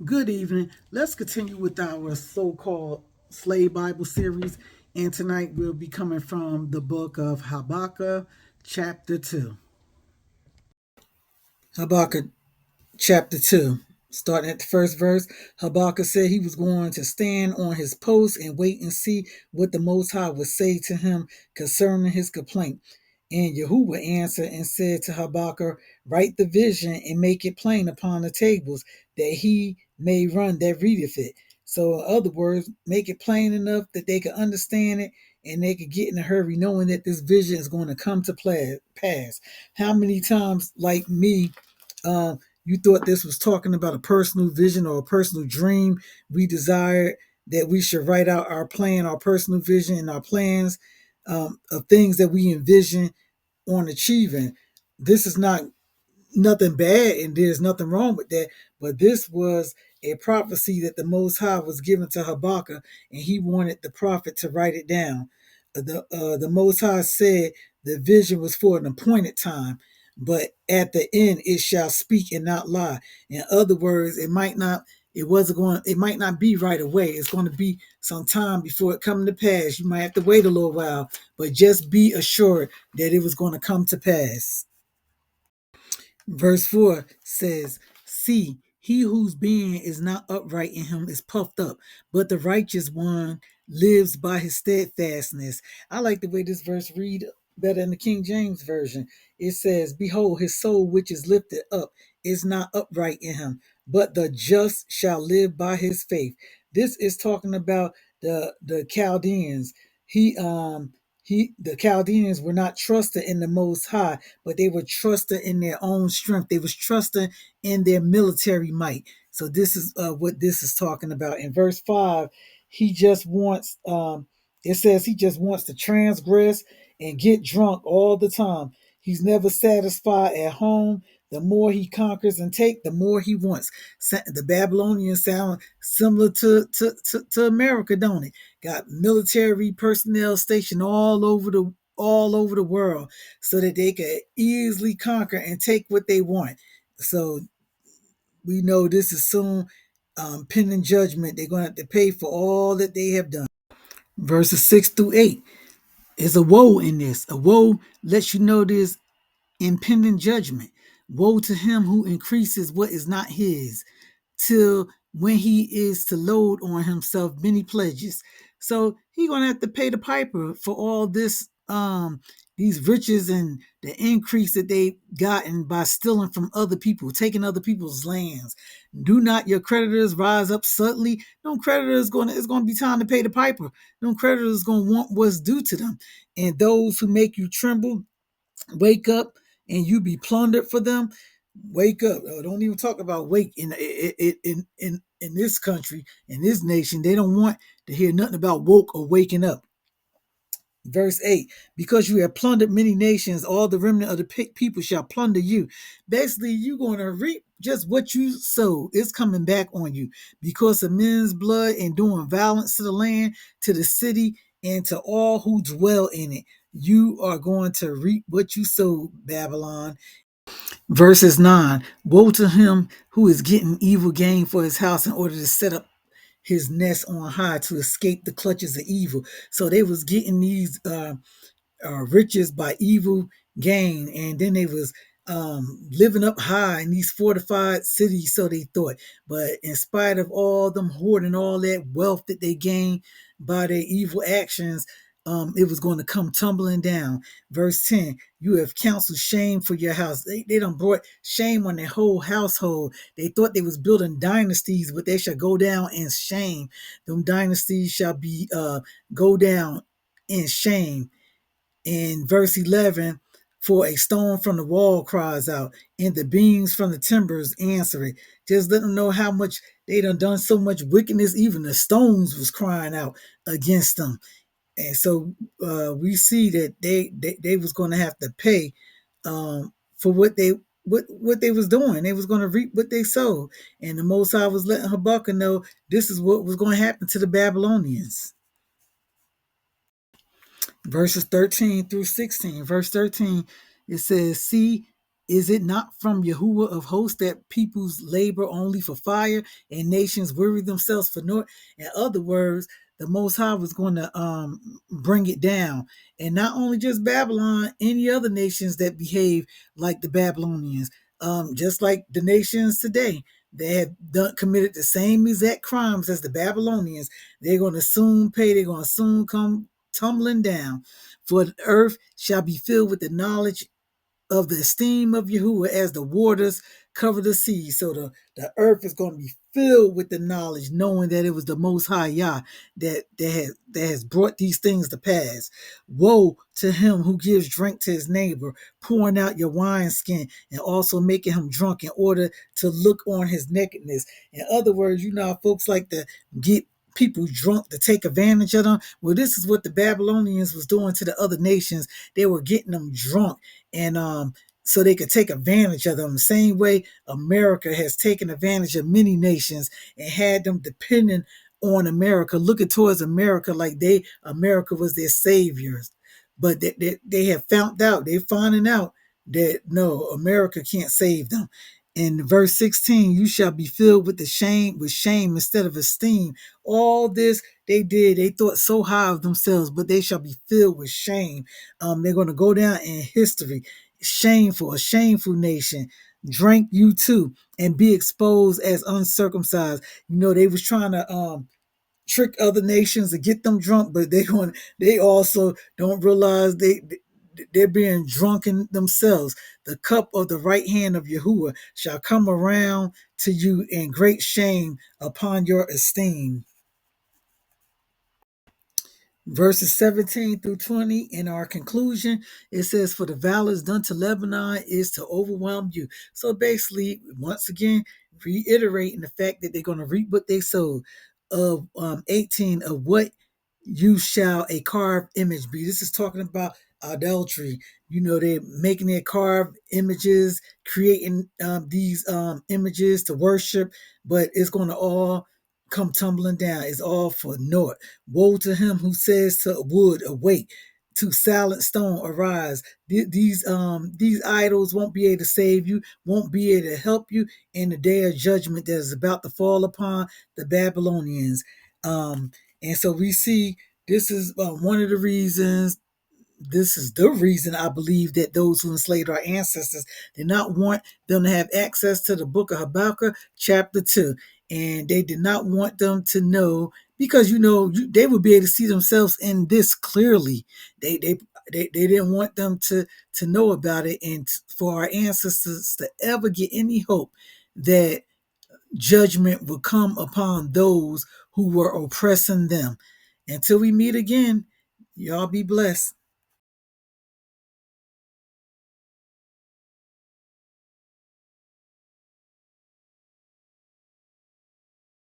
Good evening. Let's continue with our so called Slave Bible series. And tonight we'll be coming from the book of Habakkuk, chapter 2. Habakkuk chapter 2. Starting at the first verse, Habakkuk said he was going to stand on his post and wait and see what the Most High would say to him concerning his complaint. And Yahuwah answered and said to Habakkuk, write the vision and make it plain upon the tables, that he may run that readeth it. So, in other words, make it plain enough that they could understand it and they could get in a hurry knowing that this vision is going to come to pass. How many times, like me, you thought this was talking about a personal vision or a personal dream we desired, that we should write out our plan, our personal vision, and our plans of things that we envision on achieving. This is not nothing bad and there's nothing wrong with that, but this was a prophecy that the Most High was given to Habakkuk, and he wanted the prophet to write it down. The Most High said the vision was for an appointed time, but at the end it shall speak and not lie. In other words, it might not be right away. It's going to be some time before it come to pass. You might have to wait a little while, but just be assured that it was going to come to pass. Verse 4 says, see, he whose being is not upright in him is puffed up, but the righteous one lives by his steadfastness. I like the way this verse read better in the King James Version. It says, behold, his soul which is lifted up is not upright in him, but the just shall live by his faith. This is talking about the Chaldeans. The Chaldeans were not trusting in the Most High, but they were trusting in their own strength. They was trusting in their military might. So this is what this is talking about. In verse 5, he just wants, it says he just wants to transgress and get drunk all the time. He's never satisfied at home. The more he conquers and take, the more he wants. The Babylonians sound similar to America, don't it? Got military personnel stationed all over the world so that they could easily conquer and take what they want. So we know this is soon pending judgment. They're going to have to pay for all that they have done. Verses 6 through 8 is a woe in this. A woe lets you know there's impending judgment. Woe to him who increases what is not his, till when he is to load on himself many pledges. So he gonna have to pay the piper for all this, these riches and the increase that they gotten by stealing from other people, taking other people's lands. Do not your creditors rise up suddenly? No creditors it's gonna be time to pay the piper. No creditors gonna want what's due to them. And those who make you tremble, wake up and you be plundered for them. Wake up. Don't even talk about wake in this country, in this nation. They don't want to hear nothing about woke or waking up. Verse 8, because you have plundered many nations, all the remnant of the people shall plunder you. Basically, you're going to reap just what you sow. It's coming back on you because of men's blood and doing violence to the land, to the city, and to all who dwell in it. You are going to reap what you sow, Babylon. Verses 9, woe to him who is getting evil gain for his house in order to set up his nest on high to escape the clutches of evil. So they was getting these riches by evil gain, and then they was living up high in these fortified cities, so they thought. But in spite of all them hoarding all that wealth that they gained by their evil actions, it was going to come tumbling down. Verse 10, you have counseled shame for your house. They done brought shame on their whole household. They thought they was building dynasties, but they shall go down in shame. Them dynasties shall be go down in shame. In verse 11, for a stone from the wall cries out, and the beams from the timbers answer it. Just let them know how much they done so much wickedness. Even the stones was crying out against them. And so we see that they was going to have to pay for what they was doing. They was going to reap what they sowed. And the Most High was letting Habakkuk know this is what was going to happen to the Babylonians. Verses 13 through 16. Verse 13, it says, see, Is it not from Yahuwah of hosts that peoples labor only for fire and nations weary themselves for naught? In other words, the Most High was going to bring it down. And not only just Babylon, any other nations that behave like the Babylonians, just like the nations today. They have committed the same exact crimes as the Babylonians. They're going to soon pay. They're going to soon come tumbling down. For the earth shall be filled with the knowledge of the esteem of Yahuwah as the waters cover the sea. So the earth is going to be filled with the knowledge, knowing that it was the Most High Yah that has brought these things to pass. Woe to him who gives drink to his neighbor, pouring out your wineskin and also making him drunk in order to look on his nakedness. In other words, you know how folks like to get people drunk to take advantage of them. Well, this is what the Babylonians was doing to the other nations. They were getting them drunk and so they could take advantage of them. The same way America has taken advantage of many nations and had them depending on America, looking towards America like America was their saviors. But they have found out, they're finding out that no, America can't save them. In verse 16, you shall be filled with shame instead of esteem. All this they did, they thought so high of themselves, but they shall be filled with shame. They're going to go down in history. Shameful, a shameful nation. Drink you too, and be exposed as uncircumcised. You know, they was trying to trick other nations to get them drunk, but they also don't realize they're being drunken themselves. The cup of the right hand of Yahuwah shall come around to you in great shame upon your esteem. Verses 17 through 20 in our conclusion, it says, for the violence done to Lebanon is to overwhelm you. So basically, once again, reiterating the fact that they're going to reap what they sowed. Of 18, of what you shall a carved image be. This is talking about adultery. You know, they're making their carved images, creating these images to worship, but it's going to all come tumbling down. It's all for naught. Woe to him who says to wood, awake, to silent stone, arise. These idols won't be able to save you, won't be able to help you in the day of judgment that is about to fall upon the Babylonians. And so we see this is one of the reasons, this is the reason I believe that those who enslaved our ancestors did not want them to have access to the book of Habakkuk chapter 2. And they did not want them to know, because they would be able to see themselves in this clearly. They didn't want them to know about it, and for our ancestors to ever get any hope that judgment will come upon those who were oppressing them. Until we meet again, y'all be blessed.